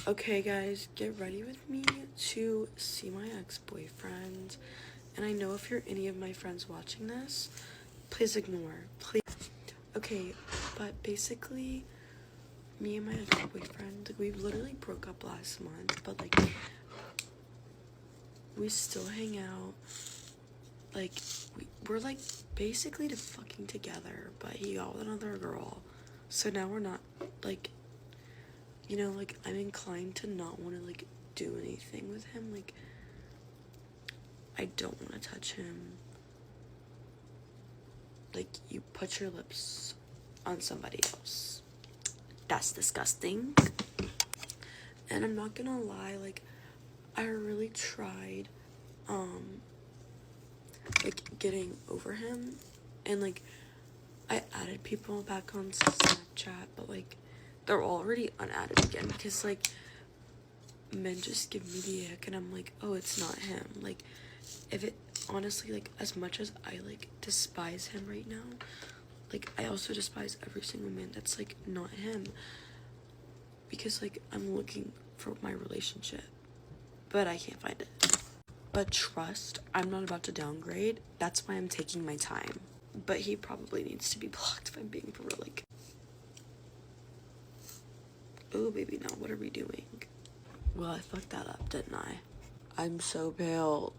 Okay guys, get ready with me to see my ex-boyfriend. And I know if you're any of my friends watching this, please ignore. Please. Okay, but basically, me and my ex-boyfriend, like, we literally broke up last month, but like, we still hang out. Like, we're like basically fucking together, but he got with another girl. So now we're not, like, you know, like, I'm inclined to not want to, like, do anything with him. Like, I don't want to touch him. Like, you put your lips on somebody else. That's disgusting. And I'm not gonna lie, like, I really tried, like, getting over him. And, like, I added people back on Snapchat, but, like, they're already unadded again because, like, men just give me the ick and I'm like, oh, it's not him. Like, if it, honestly, like, as much as I, like, despise him right now, like, I also despise every single man that's, like, not him. Because, like, I'm looking for my relationship, but I can't find it. But trust, I'm not about to downgrade. That's why I'm taking my time. But he probably needs to be blocked if I'm being for real. Like, oh, baby, now what are we doing? Well, I fucked that up, didn't I? I'm so pale.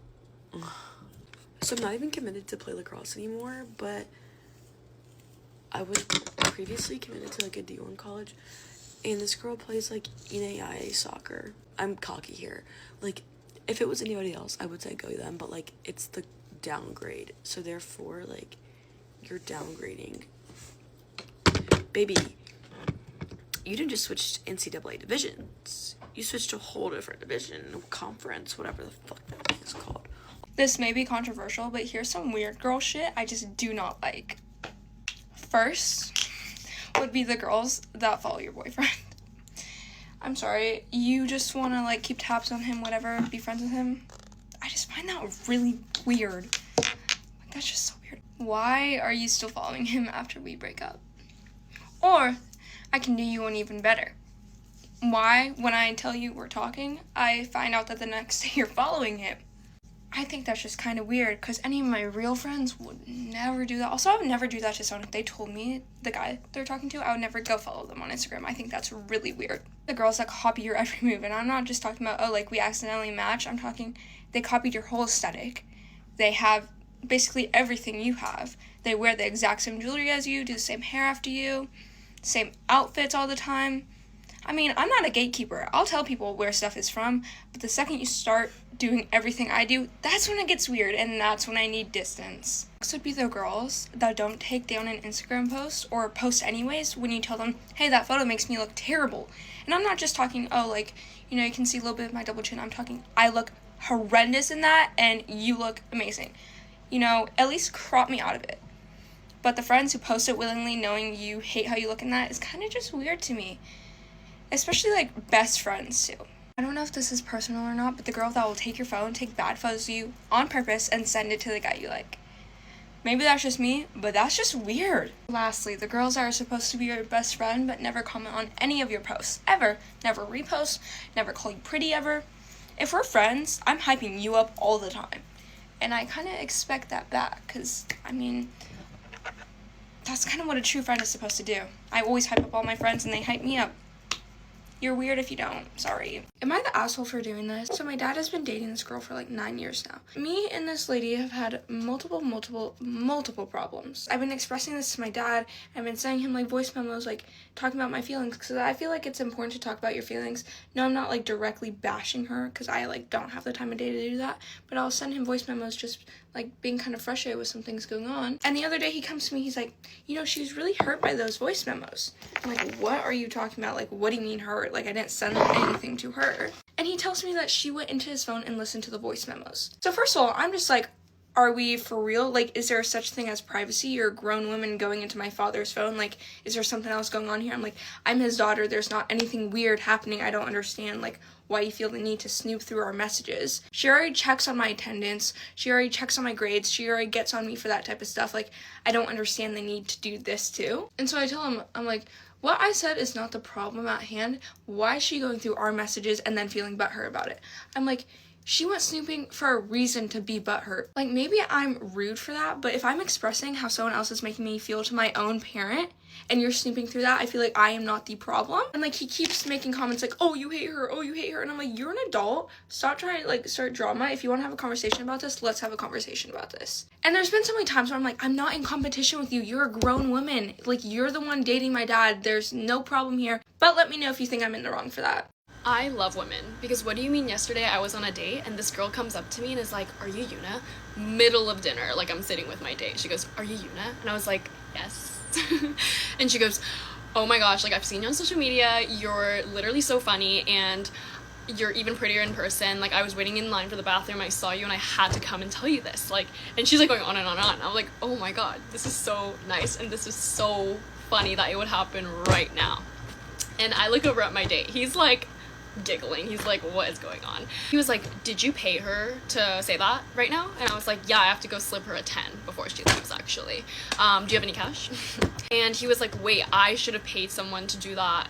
So I'm not even committed to play lacrosse anymore, but I was previously committed to, like, a D1 college, and this girl plays, like, NAIA soccer. I'm cocky here. Like, if it was anybody else, I would say go them, but, like, it's the downgrade. So therefore, like, you're downgrading. Baby, you didn't just switch to NCAA divisions. You switched to a whole different division, conference, whatever the fuck that thing is called. This may be controversial, but here's some weird girl shit I just do not like. First would be the girls that follow your boyfriend. I'm sorry, you just want to, like, keep tabs on him, whatever, be friends with him. I just find that really weird. Like, that's just so weird. Why are you still following him after we break up? Or, I can do you one even better. Why, when I tell you we're talking, I find out that the next day you're following him? I think that's just kind of weird, because any of my real friends would never do that. Also, I would never do that to someone. If they told me the guy they're talking to, I would never go follow them on Instagram. I think that's really weird. The girls that copy your every move, and I'm not just talking about, oh, like, we accidentally match. I'm talking, they copied your whole aesthetic. They have basically everything you have. They wear the exact same jewelry as you, do the same hair after you, same outfits all the time. I mean, I'm not a gatekeeper. I'll tell people where stuff is from, but the second you start doing everything I do, that's when it gets weird, and that's when I need distance. Next would be the girls that don't take down an Instagram post, or post anyways, when you tell them, hey, that photo makes me look terrible. And I'm not just talking, oh, like, you know, you can see a little bit of my double chin. I'm talking, I look horrendous in that, and you look amazing. You know, at least crop me out of it. But the friends who post it willingly knowing you hate how you look in that is kind of just weird to me. Especially, like, best friends, too. I don't know if this is personal or not, but the girl that will take your phone, take bad photos of you on purpose, and send it to the guy you like. Maybe that's just me, but that's just weird. Lastly, the girls that are supposed to be your best friend, but never comment on any of your posts, ever. Never repost, never call you pretty, ever. If we're friends, I'm hyping you up all the time. And I kind of expect that back, because, I mean, that's kind of what a true friend is supposed to do. I always hype up all my friends, and they hype me up. You're weird if you don't. Sorry. Am I the asshole for doing this? So my dad has been dating this girl for like 9 years now. Me and this lady have had multiple problems. I've been expressing this to my dad. I've been sending him, like, voice memos, like, talking about my feelings, because I feel like it's important to talk about your feelings. No, I'm not, like, directly bashing her, because I, like, don't have the time of day to do that, but I'll send him voice memos just, like, being kind of frustrated with some things going on. And the other day he comes to me, he's like, you know, she was really hurt by those voice memos. I'm like, what are you talking about? Like, what do you mean hurt? Like, I didn't send anything to her. And he tells me that she went into his phone and listened to the voice memos. So first of all, I'm just like, are we for real? Like, is there such thing as privacy? You're a grown woman going into my father's phone. Like, is there something else going on here? I'm like, I'm his daughter. There's not anything weird happening. I don't understand, like, why you feel the need to snoop through our messages. She already checks on my attendance. She already checks on my grades. She already gets on me for that type of stuff. Like, I don't understand the need to do this too. And so I tell him, I'm like, What I said is not the problem at hand. Why is she going through our messages and then feeling butthurt about it? I'm like, she went snooping for a reason to be butthurt. Like, maybe I'm rude for that, but if I'm expressing how someone else is making me feel to my own parent, and you're snooping through that, I feel like I am not the problem. And like, he keeps making comments like, oh, you hate her, oh, you hate her. And I'm like, you're an adult. Stop trying to like start drama. If you want to have a conversation about this, let's have a conversation about this. And there's been so many times where I'm like, I'm not in competition with you. You're a grown woman. Like, you're the one dating my dad. There's no problem here. But let me know if you think I'm in the wrong for that. I love women, because what do you mean yesterday I was on a date and this girl comes up to me and is like, are you Yuna? Middle of dinner, like I'm sitting with my date. She goes, are you Yuna? And I was like, yes. And she goes, oh my gosh, like I've seen you on social media, you're literally so funny and you're even prettier in person. Like I was waiting in line for the bathroom, I saw you and I had to come and tell you this. Like, and she's like going on and on and on. I was like, oh my god, this is so nice and this is so funny that it would happen right now. And I look over at my date, he's like giggling. He's like, what is going on? He was like, did you pay her to say that right now? And I was like, yeah, I have to go slip her a 10 before she leaves, actually. Do you have any cash? And he was like, wait, I should have paid someone to do that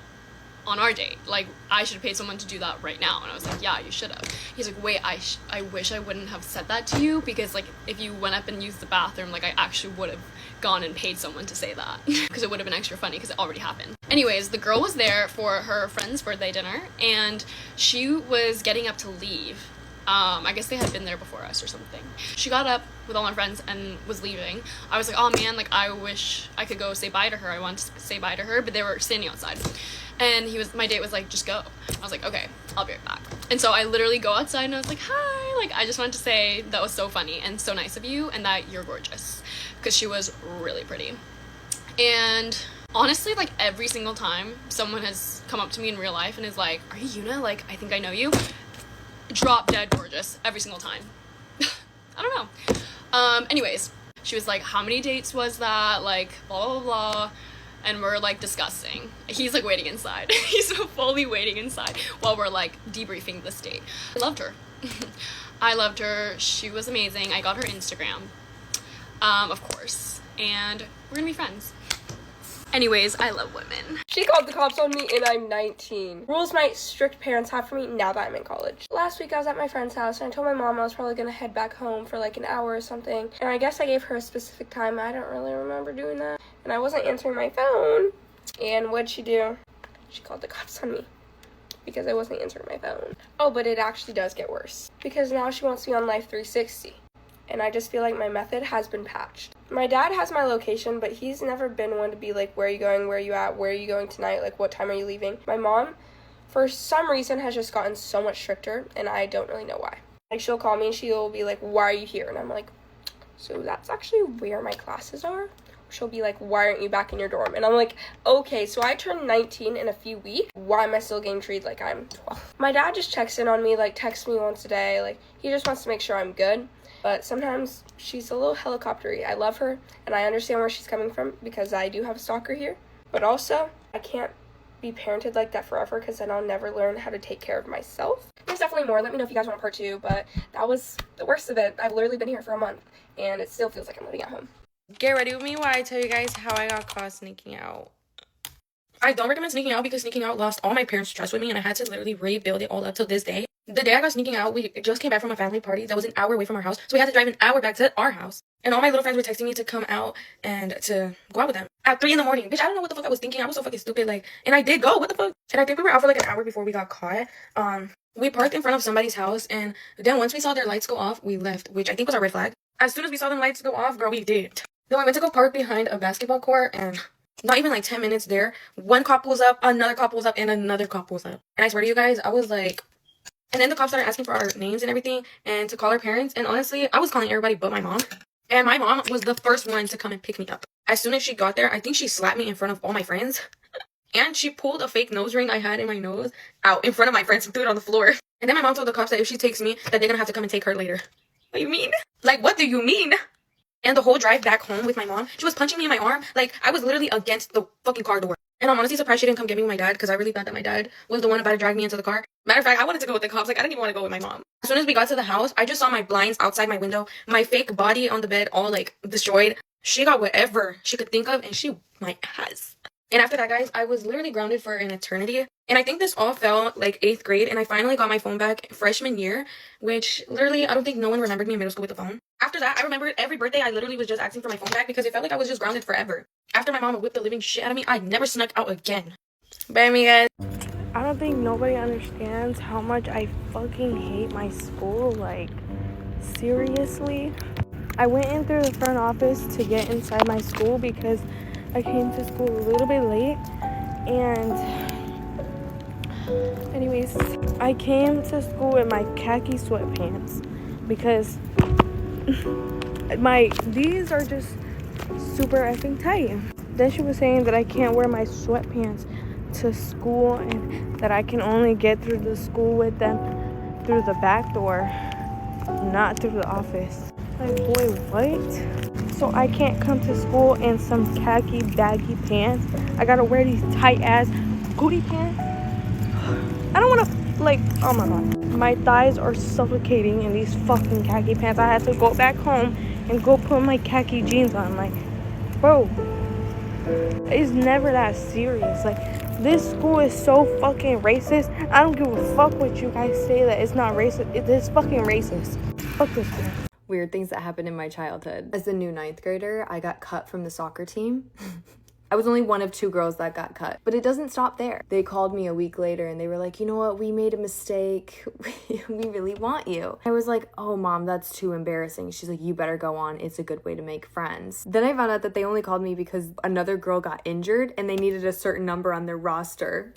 on our date. Like, I should have paid someone to do that right now. And I was like, yeah, you should have. He's like, wait, I wish I wouldn't have said that to you, because like if you went up and used the bathroom, like I actually would have gone and paid someone to say that, because it would have been extra funny because it already happened. Anyways, the girl was there for her friend's birthday dinner and she was getting up to leave. I guess they had been there before us or something. She got up with all my friends and was leaving. I was like, oh man, like I wish I could go say bye to her. I wanted to say bye to her, but they were standing outside. And my date was like, just go. I was like, okay, I'll be right back. And so I literally go outside and I was like, hi. Like, I just wanted to say that was so funny and so nice of you and that you're gorgeous. Because she was really pretty. And honestly, like every single time someone has come up to me in real life and is like, are you Yuna? Like, I think I know you. Drop dead gorgeous every single time. I don't know. Anyways, she was like, how many dates was that? Like, blah, blah, blah. And we're like discussing. He's like waiting inside. He's fully waiting inside while we're like debriefing this date. I loved her. I loved her. She was amazing. I got her Instagram, of course. And we're gonna be friends. Anyways, I love women. She called the cops on me and I'm 19. Rules my strict parents have for me now that I'm in college. Last week I was at my friend's house and I told my mom I was probably gonna head back home for like an hour or something. And I guess I gave her a specific time. I don't really remember doing that. And I wasn't answering my phone. And what'd she do? She called the cops on me because I wasn't answering my phone. Oh, but it actually does get worse. Because now she wants me on Life 360. And I just feel like my method has been patched. My dad has my location, but he's never been one to be like, where are you going, where are you at, where are you going tonight, like what time are you leaving? My mom, for some reason, has just gotten so much stricter, and I don't really know why. Like, she'll call me and she'll be like, why are you here? And I'm like, so that's actually where my classes are? She'll be like, why aren't you back in your dorm? And I'm like, okay, so I turn 19 in a few weeks. Why am I still getting treated like I'm 12? My dad just checks in on me, like texts me once a day. Like, he just wants to make sure I'm good. But sometimes she's a little helicopter-y. I love her, and I understand where she's coming from because I do have a stalker here. But also, I can't be parented like that forever because then I'll never learn how to take care of myself. There's definitely more. Let me know if you guys want part 2, but that was the worst of it. I've literally been here for a month, and it still feels like I'm living at home. Get ready with me while I tell you guys how I got caught sneaking out. I don't recommend sneaking out because sneaking out lost all my parents' trust with me, and I had to literally rebuild it all up to this day. The day I got sneaking out, we just came back from a family party that was an hour away from our house, so we had to drive an hour back to our house. And all my little friends were texting me to come out and to go out with them at 3 in the morning. Bitch, I don't know what the fuck I was thinking. I was so fucking stupid, like, and I did go. What the fuck? And I think we were out for like an hour before we got caught. We parked in front of somebody's house, and then once we saw their lights go off, we left, which I think was a red flag. As soon as we saw them lights go off, girl, we did. Then we went to go park behind a basketball court, and not even like 10 minutes there, one cop pulls up, another cop pulls up, and another cop pulls up. And I swear to you guys, I was like... And then the cops started asking for our names and everything and to call our parents. And honestly, I was calling everybody but my mom. And my mom was the first one to come and pick me up. As soon as she got there, I think she slapped me in front of all my friends. And she pulled a fake nose ring I had in my nose out in front of my friends and threw it on the floor. And then my mom told the cops that if she takes me, that they're gonna have to come and take her later. What do you mean? Like, what do you mean? And the whole drive back home with my mom, she was punching me in my arm. Like, I was literally against the fucking car door. And I'm honestly surprised she didn't come get me with my dad because I really thought that my dad was the one about to drag me into the car. Matter of fact, I wanted to go with the cops. Like, I didn't even want to go with my mom. As soon as we got to the house, I just saw my blinds outside my window, my fake body on the bed all, like, destroyed. She got whatever she could think of, and she my ass. And after that, guys, I was literally grounded for an eternity. And I think this all fell like 8th grade, and I finally got my phone back freshman year, which literally I don't think no one remembered me in middle school with the phone. After that, I remember every birthday I literally was just asking for my phone back because it felt like I was just grounded forever. After my mom whipped the living shit out of me, I never snuck out again. Bye, me guys. I don't think nobody understands how much I fucking hate my school. Like, seriously. I went in through the front office to get inside my school because I came to school a little bit late. And anyways, I came to school with my khaki sweatpants because these are just super effing tight. Then she was saying that I can't wear my sweatpants to school and that I can only get through the school with them through the back door, not through the office. Like, boy, what? So I can't come to school in some khaki baggy pants. I gotta wear these tight ass booty pants. I don't wanna, like, oh my god. My thighs are suffocating in these fucking khaki pants. I have to go back home and go put my khaki jeans on. Like, bro, it's never that serious. Like, this school is so fucking racist. I don't give a fuck what you guys say that it's not racist. It's fucking racist. Fuck this school. Weird things that happened in my childhood. As the new 9th grader, I got cut from the soccer team. I was only one of 2 girls that got cut, but it doesn't stop there. They called me a week later and they were like, you know what, we made a mistake. We really want you. I was like, oh mom, that's too embarrassing. She's like, you better go on. It's a good way to make friends. Then I found out that they only called me because another girl got injured and they needed a certain number on their roster.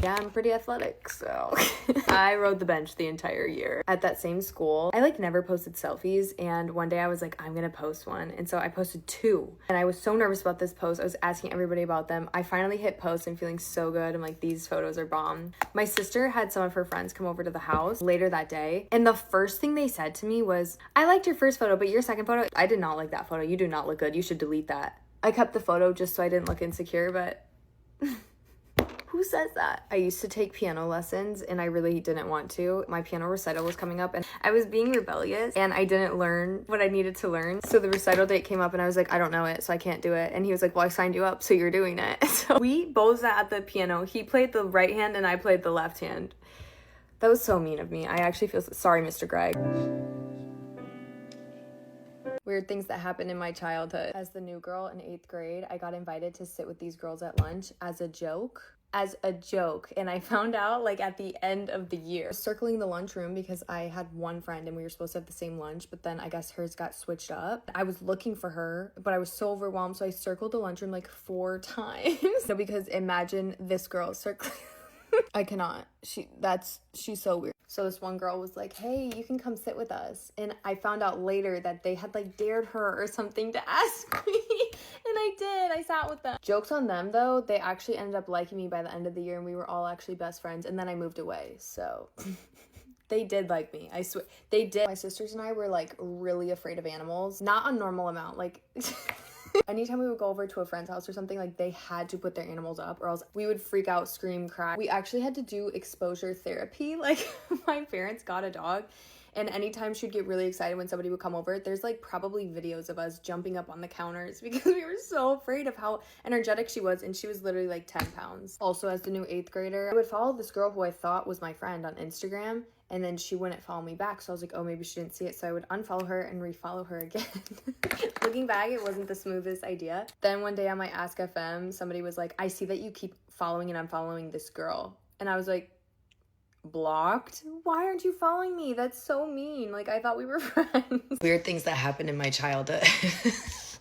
Yeah, I'm pretty athletic, so I rode the bench the entire year. At that same school, I like never posted selfies, and one day I was like, I'm gonna post one, and so I posted 2. And I was so nervous about this post. I was asking everybody about them. I finally hit post and feeling so good. I'm like, these photos are bomb. My sister had some of her friends come over to the house later that day, and the first thing they said to me was, I liked your first photo, but your second photo, I did not like that photo. You do not look good. You should delete that. I kept the photo just so I didn't look insecure, but who says that? I used to take piano lessons and I really didn't want to. My piano recital was coming up and I was being rebellious and I didn't learn what I needed to learn. So the recital date came up and I was like, I don't know it, so I can't do it. And he was like, well, I signed you up, so you're doing it. So we both sat at the piano. He played the right hand and I played the left hand. That was so mean of me. I actually feel sorry, Mr. Greg. Weird things that happened in my childhood. As the new girl in 8th grade, I got invited to sit with these girls at lunch as a joke. And I found out like at the end of the year. Circling the lunchroom because I had one friend and we were supposed to have the same lunch, but then I guess hers got switched up. I was looking for her, but I was so overwhelmed, so I circled the lunchroom like 4 times. No, because imagine this girl circling. I cannot. She's so weird. So this one girl was like, hey, you can come sit with us. And I found out later that they had like dared her or something to ask me. And I did. I sat with them. Joke's on them though. They actually ended up liking me by the end of the year and we were all actually best friends. And then I moved away. So they did like me. I swear. They did. My sisters and I were like really afraid of animals. Not a normal amount. Like... Anytime we would go over to a friend's house or something, like they had to put their animals up or else we would freak out, scream, cry. We actually had to do exposure therapy. Like my parents got a dog and anytime she'd get really excited when somebody would come over, there's like probably videos of us jumping up on the counters because we were so afraid of how energetic she was, and she was literally like 10 pounds. Also, as the new 8th grader, I would follow this girl who I thought was my friend on Instagram. And then she wouldn't follow me back. So I was like, oh, maybe she didn't see it. So I would unfollow her and refollow her again. Looking back, it wasn't the smoothest idea. Then one day on my Ask FM, somebody was like, I see that you keep following and unfollowing this girl. And I was like, blocked? Why aren't you following me? That's so mean. Like, I thought we were friends. Weird things that happened in my childhood.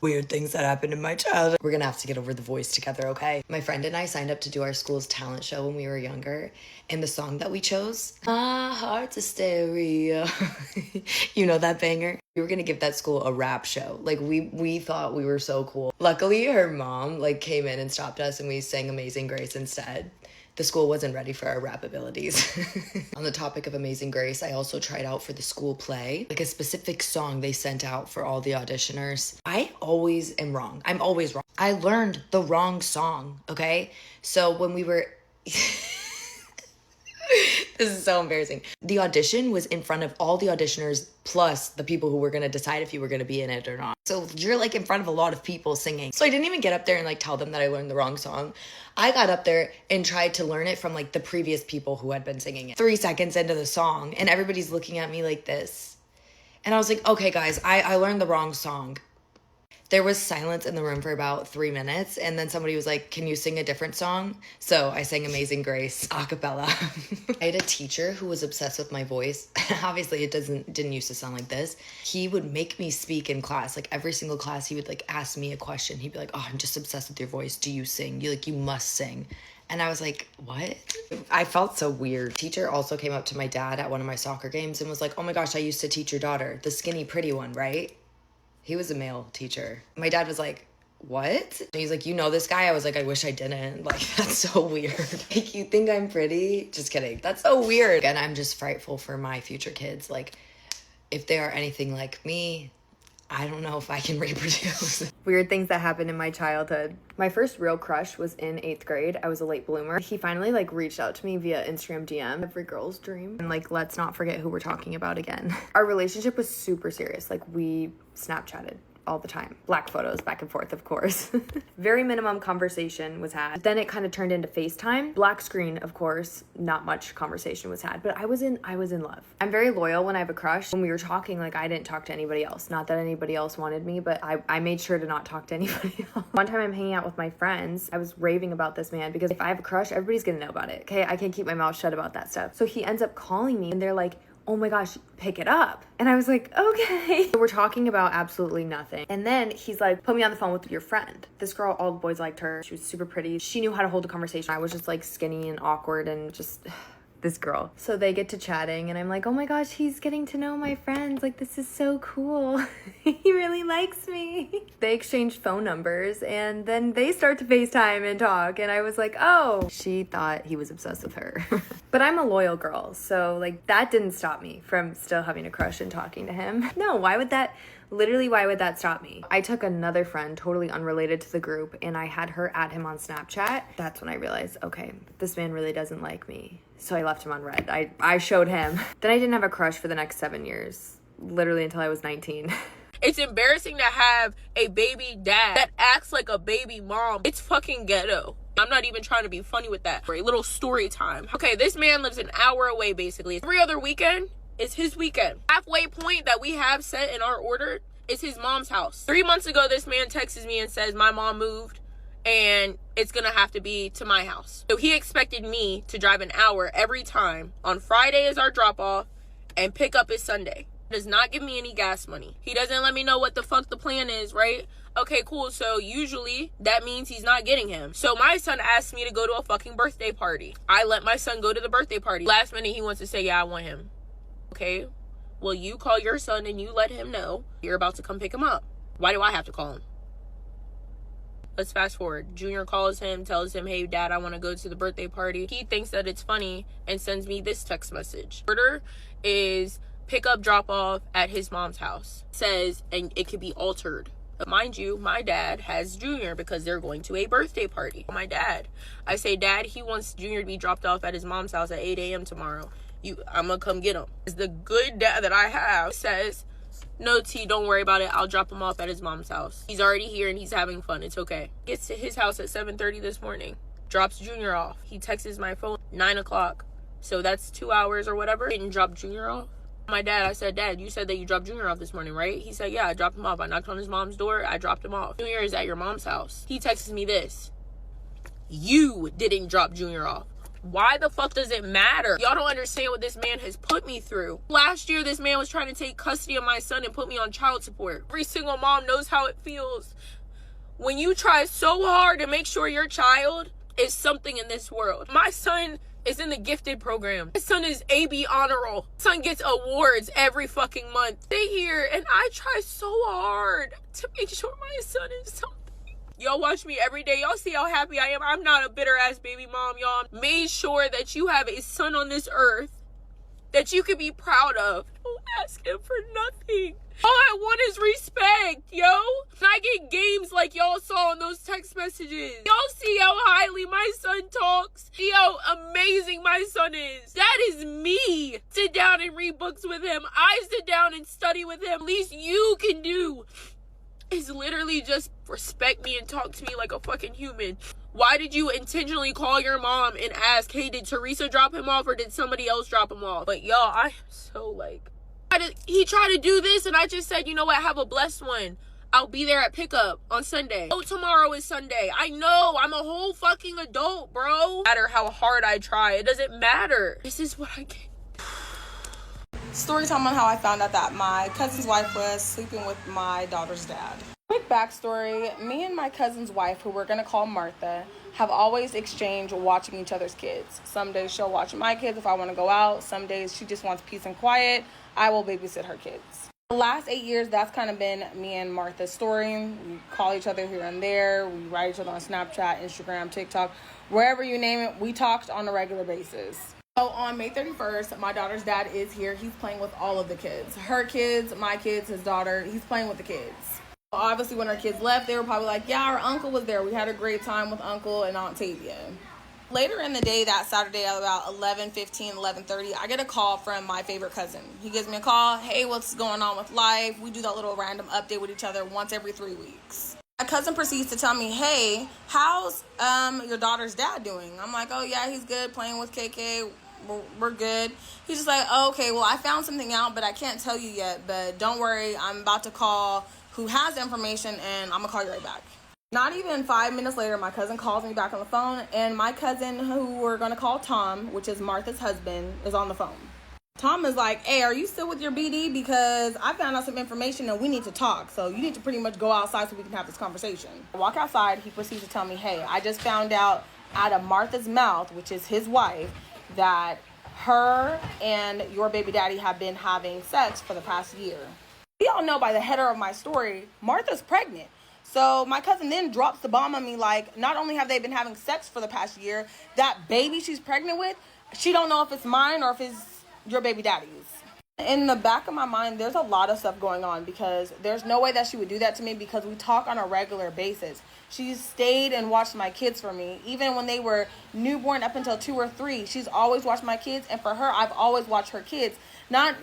Weird things that happened in my childhood. We're gonna have to get over The Voice together, okay? My friend and I signed up to do our school's talent show when we were younger, and the song that we chose, My Heart's a Stereo. You know that banger? We were gonna give that school a rap show. Like, we thought we were so cool. Luckily, her mom, like, came in and stopped us, and we sang Amazing Grace instead. The school wasn't ready for our rap abilities. On the topic of Amazing Grace, I also tried out for the school play, like a specific song they sent out for all the auditioners. I always am wrong. I'm always wrong. I learned the wrong song, okay? So when we were... This is so embarrassing. The audition was in front of all the auditioners plus the people who were going to decide if you were going to be in it or not. So you're like in front of a lot of people singing. So I didn't even get up there and like tell them that I learned the wrong song. I got up there and tried to learn it from like the previous people who had been singing it. 3 seconds into the song and everybody's looking at me like this. And I was like, okay guys, I learned the wrong song. There was silence in the room for about 3 minutes, and then somebody was like, can you sing a different song? So I sang Amazing Grace a cappella. I had a teacher who was obsessed with my voice. Obviously, it didn't used to sound like this. He would make me speak in class. Like every single class, he would like ask me a question. He'd be like, oh, I'm just obsessed with your voice. Do you sing? You must sing. And I was like, what? I felt so weird. Teacher also came up to my dad at one of my soccer games and was like, oh my gosh, I used to teach your daughter, the skinny pretty one, right? He was a male teacher. My dad was like, what? And he's like, you know this guy? I was like, I wish I didn't. Like, that's so weird. Like, you think I'm pretty? Just kidding. That's so weird. And I'm just frightful for my future kids. Like, if they are anything like me, I don't know if I can reproduce. Weird things that happened in my childhood. My first real crush was in 8th grade. I was a late bloomer. He finally like reached out to me via Instagram DM. Every girl's dream. And like, let's not forget who we're talking about again. Our relationship was super serious. Like we Snapchatted all the time. Black photos back and forth, of course. Very minimum conversation was had. Then it kind of turned into FaceTime. Black screen, of course, not much conversation was had, but I was in love. I'm very loyal when I have a crush. When we were talking, like I didn't talk to anybody else. Not that anybody else wanted me, but I made sure to not talk to anybody else. One time I'm hanging out with my friends. I was raving about this man because if I have a crush, everybody's gonna know about it. Okay, I can't keep my mouth shut about that stuff. So he ends up calling me and they're like, oh my gosh, pick it up. And I was like, okay. So we're talking about absolutely nothing. And then he's like, put me on the phone with your friend. This girl, all the boys liked her. She was super pretty. She knew how to hold a conversation. I was just like skinny and awkward and just this girl. So they get to chatting and I'm like, oh my gosh, he's getting to know my friends. Like, this is so cool. He really likes me. They exchanged phone numbers and then they start to FaceTime and talk. And I was like, oh, she thought he was obsessed with her. But I'm a loyal girl. So like that didn't stop me from still having a crush and talking to him. No, why would that stop me? I took another friend, totally unrelated to the group, and I had her add him on Snapchat. That's when I realized, okay, this man really doesn't like me. So I left him on red. I showed him. Then I didn't have a crush for the next 7 years, literally until I was 19. It's embarrassing to have a baby dad that acts like a baby mom. It's fucking ghetto. I'm not even trying to be funny with that. For a little story time. Okay, this man lives an hour away, basically. Every other weekend is his weekend. Halfway point that we have set in our order is his mom's house. 3 months ago, this man texts me and says, my mom moved and it's gonna have to be to my house. So he expected me to drive an hour every time. On Friday is our drop off and pick up is Sunday. Does not give me any gas money. He doesn't let me know what the fuck the plan is, right? Okay, cool. So usually that means he's not getting him. So my son asked me to go to a fucking birthday party. I let my son go to the birthday party. Last minute he wants to say, yeah, I want him. Okay, well, you call your son and you let him know you're about to come pick him up. Why do I have to call him? Let's fast forward. Junior calls him, tells him, hey, dad, I want to go to the birthday party. He thinks that it's funny and sends me this text message. Order is pick up, drop off at his mom's house. Says, and it could be altered. But mind you, my dad has Junior because they're going to a birthday party. My dad. I say, Dad, he wants Junior to be dropped off at his mom's house at 8 a.m. tomorrow. I'm gonna come get him. It's the good dad that I have says, no, T, don't worry about it. I'll drop him off at his mom's house. He's already here and he's having fun. It's okay. Gets to his house at 7:30 this morning. Drops Junior off. He texts my phone 9 o'clock. So that's 2 hours or whatever. Didn't drop Junior off. My dad, I said, Dad, you said that you dropped Junior off this morning, right? He said, yeah, I dropped him off. I knocked on his mom's door. I dropped him off. Junior is at your mom's house. He texts me this. You didn't drop Junior off. Why the fuck does it matter? Y'all don't understand what this man has put me through. Last year, this man was trying to take custody of my son and put me on child support. Every single mom knows how it feels when you try so hard to make sure your child is something in this world. My son is in the gifted program. My son is AB honor roll. My son gets awards every fucking month. Stay here and I try so hard to make sure my son is something. Y'all watch me every day. Y'all see how happy I am. I'm not a bitter ass baby mom, y'all. Made sure that you have a son on this earth that you can be proud of. Don't ask him for nothing. All I want is respect, yo. And I get games like y'all saw in those text messages. Y'all see how highly my son talks? See how amazing my son is? That is me. Sit down and read books with him. I sit down and study with him. Least you can do is literally just respect me and talk to me like a fucking human. Why did you intentionally call your mom and ask, hey, did Teresa drop him off or did somebody else drop him off? But y'all, I am so like, he tried to do this and I just said, you know what, have a blessed one. I'll be there at pickup on Sunday. Oh, tomorrow is Sunday. I know, I'm a whole fucking adult, bro. No matter how hard I try, it doesn't matter. This is what I get. Story time on how I found out that my cousin's wife was sleeping with my daughter's dad. Quick backstory, me and my cousin's wife, who we're going to call Martha, have always exchanged watching each other's kids. Some days she'll watch my kids if I want to go out. Some days she just wants peace and quiet. I will babysit her kids. The last 8 years, that's kind of been me and Martha's story. We call each other here and there. We write each other on Snapchat, Instagram, TikTok, wherever you name it. We talked on a regular basis. So on May 31st, my daughter's dad is here. He's playing with all of the kids. Her kids, my kids, his daughter. He's playing with the kids. Obviously, when our kids left, they were probably like, yeah, our uncle was there. We had a great time with Uncle and Aunt Tavia. Later in the day, that Saturday at about 11:15, 11:30, I get a call from my favorite cousin. He gives me a call. Hey, what's going on with life? We do that little random update with each other once every 3 weeks. My cousin proceeds to tell me, hey, how's your daughter's dad doing? I'm like, oh, yeah, he's good, playing with KK. We're good. He's just like, oh, okay, well, I found something out, but I can't tell you yet. But don't worry, I'm about to call who has the information, and I'm going to call you right back. Not even 5 minutes later, my cousin calls me back on the phone, and my cousin, who we're going to call Tom, which is Martha's husband, is on the phone. Tom is like, hey, are you still with your BD? Because I found out some information and we need to talk. So you need to pretty much go outside so we can have this conversation. I walk outside. He proceeds to tell me, hey, I just found out of Martha's mouth, which is his wife, that her and your baby daddy have been having sex for the past year. We all know by the header of my story, Martha's pregnant. So my cousin then drops the bomb on me like, not only have they been having sex for the past year, that baby she's pregnant with, she don't know if it's mine or if it's your baby daddy's. In the back of my mind, there's a lot of stuff going on because there's no way that she would do that to me because we talk on a regular basis. She's stayed and watched my kids for me. Even when they were newborn up until 2 or 3, she's always watched my kids. And for her, I've always watched her kids. Not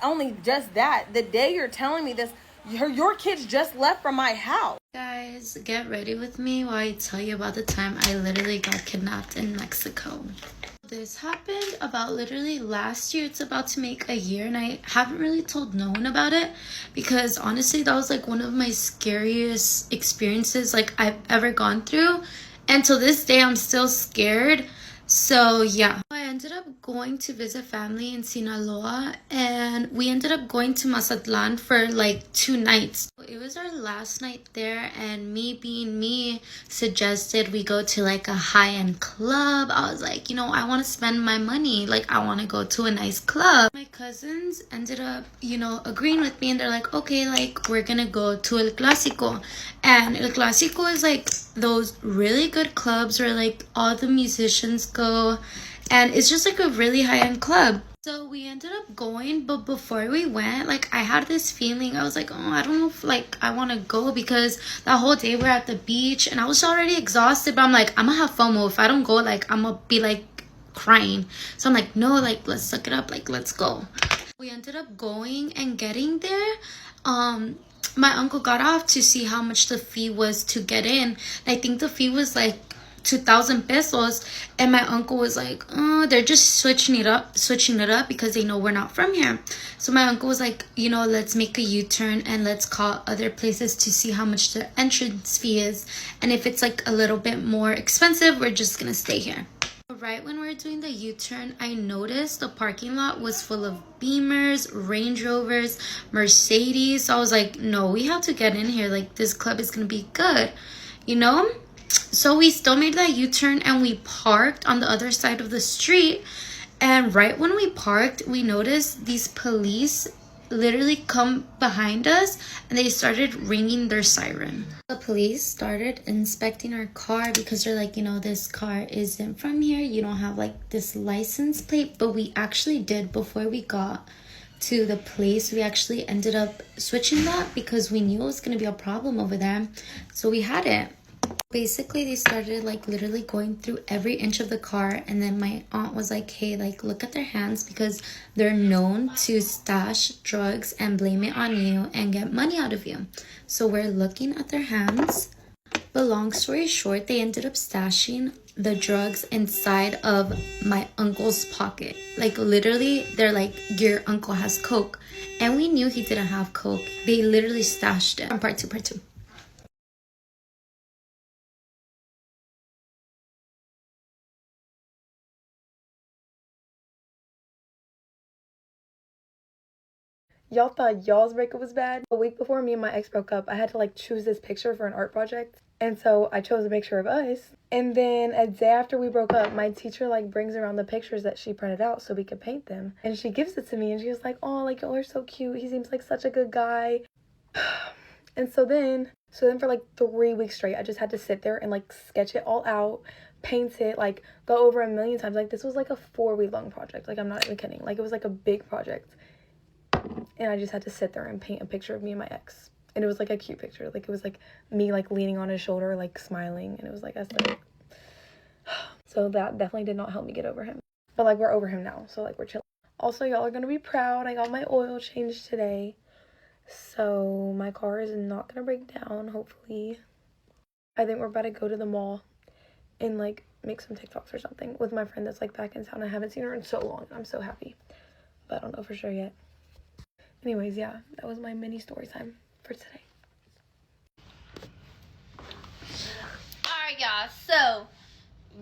only just that, the day you're telling me this, your kids just left from my house. Guys, get ready with me while I tell you about the time I literally got kidnapped in Mexico. This happened about literally last year. It's about to make a year and I haven't really told no one about it because honestly that was like one of my scariest experiences like I've ever gone through, and till this day I'm still scared. So yeah, I ended up going to visit family in Sinaloa and we ended up going to Mazatlan for like 2 nights. It was our last night there and me being me suggested we go to like a high-end club. I was like, you know, I want to spend my money. Like I want to go to a nice club. My cousins ended up, you know, agreeing with me and they're like, okay, like we're gonna go to El Clásico. And El Clásico is like those really good clubs where like all the musicians go and it's just like a really high-end club. So we ended up going, but before we went, like I had this feeling. I was like, oh, I don't know if like I want to go because that whole day we're at the beach and I was already exhausted, but I'm like, I'm gonna have FOMO. If I don't go, like I'm gonna be like crying. So I'm like, no, like let's suck it up, like let's go. We ended up going and getting there. My uncle got off to see how much the fee was to get in. I think the fee was like 2,000 pesos, and my uncle was like, oh, they're just switching it up because they know we're not from here. So my uncle was like, you know, let's make a U-turn and let's call other places to see how much the entrance fee is, and if it's like a little bit more expensive, we're just gonna stay here. Right when we were doing the U-turn, I noticed the parking lot was full of Beamers, Range Rovers, Mercedes. So I was like, no, we have to get in here. Like, this club is going to be good, you know? So we still made that U-turn and we parked on the other side of the street. And right when we parked, we noticed these police literally come behind us and they started ringing their siren. The police started inspecting our car because they're like, you know, this car isn't from here. You don't have like this license plate, but we actually did before we got to the place, we actually ended up switching that because we knew it was going to be a problem over there. So we had it. Basically, they started like literally going through every inch of the car, and then my aunt was like, hey, like look at their hands because they're known to stash drugs and blame it on you and get money out of you. So we're looking at their hands. But long story short, they ended up stashing the drugs inside of my uncle's pocket. Like literally, they're like, your uncle has coke, and we knew he didn't have coke. They literally stashed it. Part two. Y'all thought y'all's breakup was bad. A week before me and my ex broke up, I had to like choose this picture for an art project. And so I chose a picture of us. And then a day after we broke up, my teacher like brings around the pictures that she printed out so we could paint them. And she gives it to me and she was like, oh, like y'all are so cute. He seems like such a good guy. And so then for like 3 weeks straight, I just had to sit there and like sketch it all out, paint it, like go over a million times. Like this was like a 4-week long project. Like I'm not even kidding. Like it was like a big project. And I just had to sit there and paint a picture of me and my ex. And it was like a cute picture. Like it was like me like leaning on his shoulder, like smiling. And it was like aesthetic. So that definitely did not help me get over him. But like we're over him now. So like we're chilling. Also, y'all are going to be proud. I got my oil changed today. So my car is not going to break down, hopefully. I think we're about to go to the mall and like make some TikToks or something with my friend that's like back in town. I haven't seen her in so long. I'm so happy. But I don't know for sure yet. Anyways, yeah, that was my mini story time for today. Alright, y'all, so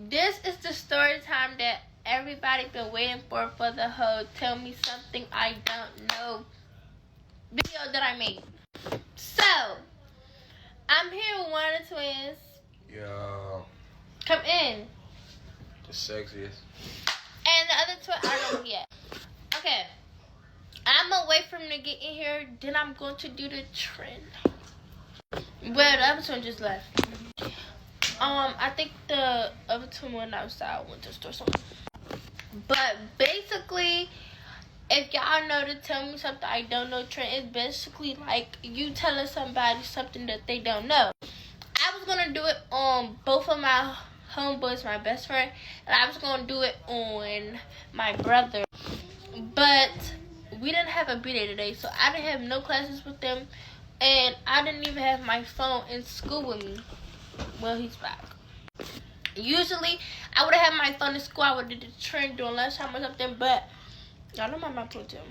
this is the story time that everybody been waiting for the whole Tell Me Something I Don't Know video that I made. So, I'm here with one of the twins. Yo. Come in. The sexiest. And the other twin, I don't know yet. Okay. I'm gonna wait for him to get in here, then I'm going to do the trend. Well, the other twin just left. I think the other twin went outside, went to the store somewhere. But basically, if y'all know to Tell Me Something I Don't Know trend, it's basically like you telling somebody something that they don't know. I was gonna do it on both of my homeboys, my best friend, and I was gonna do it on my brother. But we didn't have a B-day today, so I didn't have no classes with them, and I didn't even have my phone in school with me. Well, he's back. Usually, I would have had my phone in school. I would have did the trend during lunchtime or something, but y'all know my mom told him.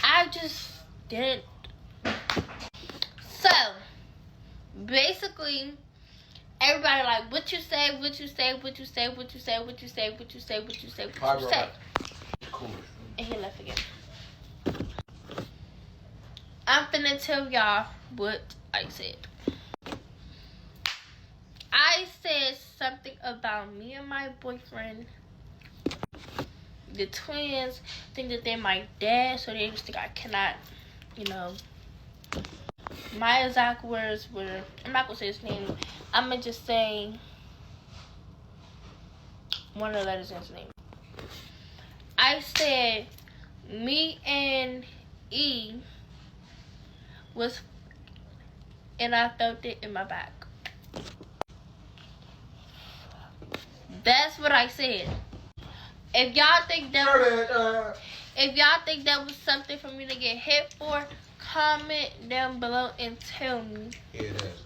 I just didn't. So, basically, everybody like, what you say, what you say, what you say, what you say, what you say, what you say, what you say, what you say. Cool. And he left again. I'm finna tell y'all what I said. I said something about me and my boyfriend. The twins think that they're my dad, so they just think I cannot, you know. My exact words were, I'm not gonna say his name. I'm gonna just say one of the letters in his name. I said me and E was, and I felt it in my back. That's what I said. If y'all think that was something for me to get hit for, comment down below and tell me. Yeah, it is.